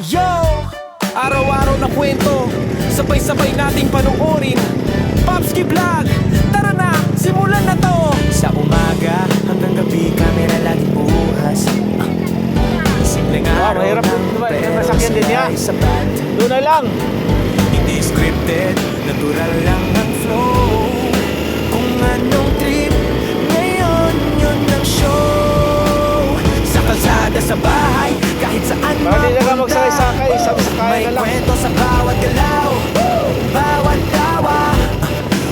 Yo! Araw-araw na kwento, sabay-sabay nating panuorin. Popski Vlog, tara na, simulan na to. Sa umaga hanggang gabi, camera laging bukas. Simpleng araw mahirap lang, din, diba? pero Masakyan din niya. sabay sabat. Doon na lang. Hindi scripted, natural lang ang flow. Kung anong trip, ngayon yun ang show. Sa kalsada, sa bahay, kahit saan Para di na ka magsakay-sakay, sabay-sakay may na lang. kwento sa bawat galaw, bawat tawa.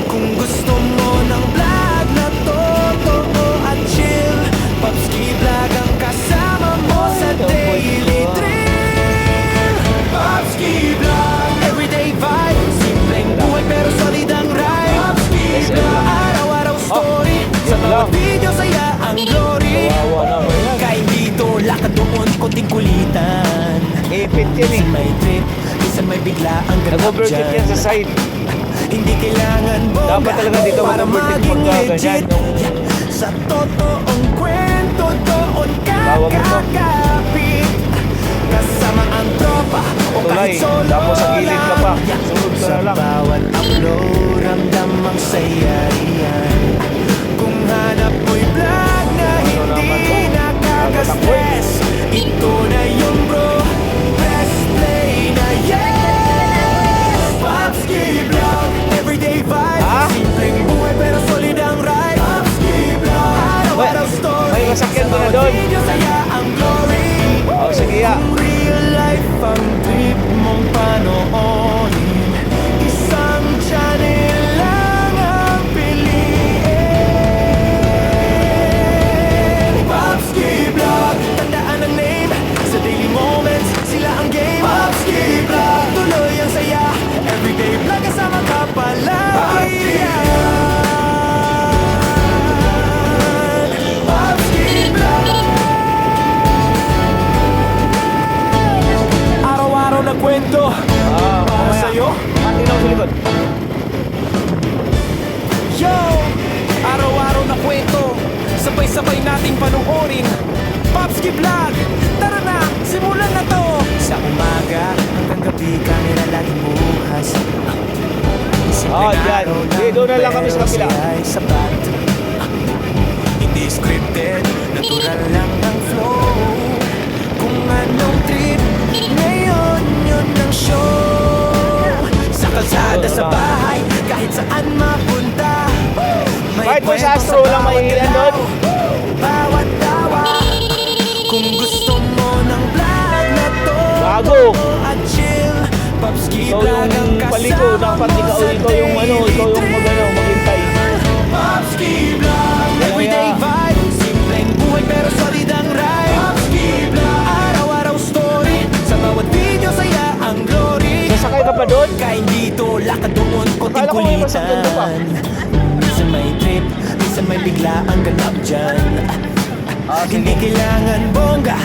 Kung gusto mo ng vlog na totoo at chill, Popski Vlog ang kasama mo sa daily thrill. Popski Vlog, everyday vibe, simpleng buhay pero solid ang ride. Popski Vlog, araw-araw story, sa bawat video saya ang glory. Kawawa naman yan. Kain dito, lakad doon, konting kulitan. Ipit yan eh. Minsan may trip, minsan may bigla ang ganap Nag-overtake yan sa side. Hindi kailangan bongga Dapat talaga dito para mag-overtake maging pagka legit. ganyan, Sa totoong kwento doon Tawag mo to. kakakapit. Kasama ang tropa o Tulay, kahit solo tapos sa gilid ka pa. lang. Sunod ka Sa na lang. bawat upload, ramdam ang saya yan. Kung hanap mo'y vlog na hindi nakaka-stress, ito na yung bro, press play na yes. Popski Vlog, everyday vibe, simpleng buhay pero solid ang ride. Popski Vlog, araw-araw story, may masakyan sa mo na bawat doon. video saya ang glory. Oh, sige ya. Kung real life ang trip mong panoorin, isang channel lang ang piliin. Popski Vlog, tandaan ang name, sa daily moments, sila ang game. Popski Vlog, tuloy ang saya, everyday vlog kasama ka palagi. Popski Vlog, araw-araw na kwento, para mamaya. sa'yo. Mati na ako sa likod. Yo! Araw-araw na kwento, sabay-sabay nating panuorin. Popski Vlog, tara na, simulan na to. Sa umaga hanggang gabi, camera laging bukas. Simpleng dyan. araw Di, doon na lang kami sa pero kabila. siya'y sapat. Hindi scripted, natural lang ang flow. Kung anong trip, ngayon yun ang show. Sa kalsada, sa bahay, kahit saan mapunta, may Kahit po sa kwento Astro lang bawat mahihilan galaw, doon. bawat tawa. Kung gusto mo ng vlog na to Bago. at chill, Popski Ikaw Vlog ang yung paliko, kasama dapat mo ikaw sa yung ano, ikaw yung daily maghintay. Popski Vlog, everyday vibe, simpleng buhay pero solid ang ride. Popski Vlog, araw-araw story, sa bawat video saya ang glory. Sasakay ka pa doon? Kain dito, lakad doon, konting Akala ko may masakyan ka pa. kulitan. Minsan may trip, minsan may bigla ang ganap dyan. Hindi kailangan bongga